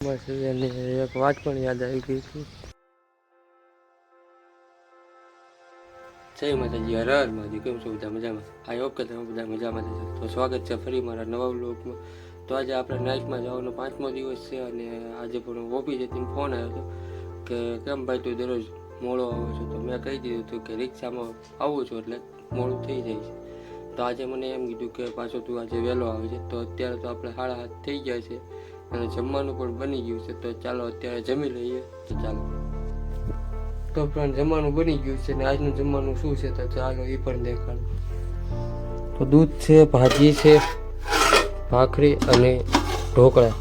બસ એને એક વાત પણ યાદ આવી ગઈ હતી. જય માતાજી, હર હર મહાદેવ. કેમ છો બધા મજામાં? આઈ હોપ કે તમે બધા મજામાં જશો. તો સ્વાગત છે ફરી મારા નવા વ્લોગમાં. તો આજે આપણે નાઇટમાં જવાનો 5મો દિવસ છે અને આજે પણ ઓફિસેથી ફોન આવ્યો હતો કે કેમ ભાઈ તું દરરોજ મોડો આવો છો. તો મેં કહી દીધું હતું કે રિક્ષામાં આવું છું એટલે મોડું થઈ જાય છે. તો આજે મને એમ કીધું કે પાછો તું આજે વહેલો આવે છે. તો અત્યારે તો આપણે 7:30 થઈ ગયા છે અને જમવાનું પણ બની ગયું છે. તો ચાલો અત્યારે જમી લઈએ. તો ચાલો, તો પણ જમવાનું બની ગયું છે ને આજનું જમવાનું શું છે તો ચાલો એ પણ દેખાડો. તો દૂધ છે, ભાજી છે, ભાખરી અને ઢોકળા.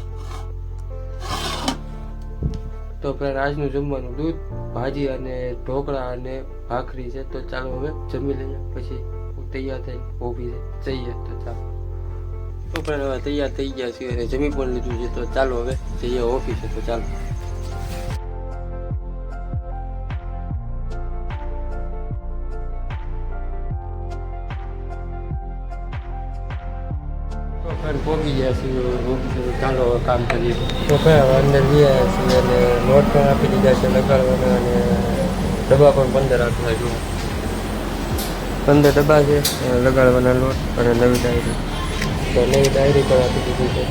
તો પણ આજનું જમવાનું દૂધ, ભાજી અને ઢોકળા અને ભાખરી છે. તો ચાલો હવે જમી લઈએ, પછી તૈયાર થઈ ઓફિસે જઈએ. તો ચાલો, તો પણ હવે તૈયાર થઈ ગયા છીએ અને જમી પણ લીધું છે. તો ચાલો હવે જઈએ ઓફિસે. તો ચાલો, પહોંચી ગયા છીએ ઓફિસે. ચાલો હવે કામ કરીએ. તો ભાઈ અંદર લઈ આવ્યા છીએ અને નોટ પણ આપી દીધા છે લગાડવાના અને ડબ્બા પણ 15 આપેલા છે. 15 ડબ્બા છે લગાડવાના નોટ અને નવી ડાયરી. તો નવી ડાયરી પણ આપી દીધી છે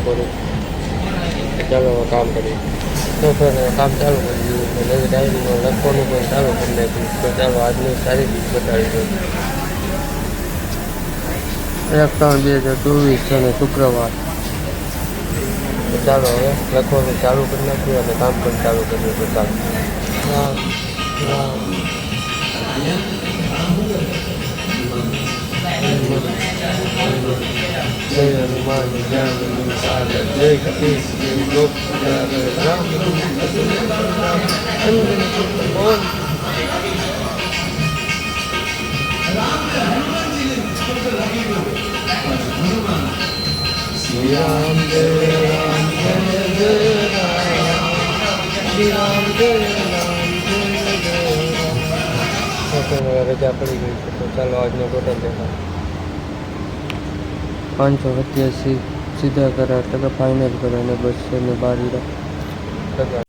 પૂરી. ચાલો હવે કામ કરીએ. તો સર કામ ચાલુ કરી દીધું. નવી ડાયરીમાં લખવાનું પણ ચાલુ કરી નાખ્યું. તો ચાલો આજની તારીખ બતાવી દઉં. 1/3/2024 અને શુક્રવાર. તો ચાલો હવે લખવાનું ચાલુ કરી નાખ્યું અને કામ પણ ચાલુ કર્યું. તો ચાલો, જય હનુમાન જય શ્રી રામ જય રામ જય જય રામ, શ્રી રામ જય રામ જય જય રામ. રજા પડી ગઈ છે. તો ચાલો આજનો ટોટલ દેખાય. 587 સીધા કરાર ટકા ફાઇનલ કરે અને 212 ટકા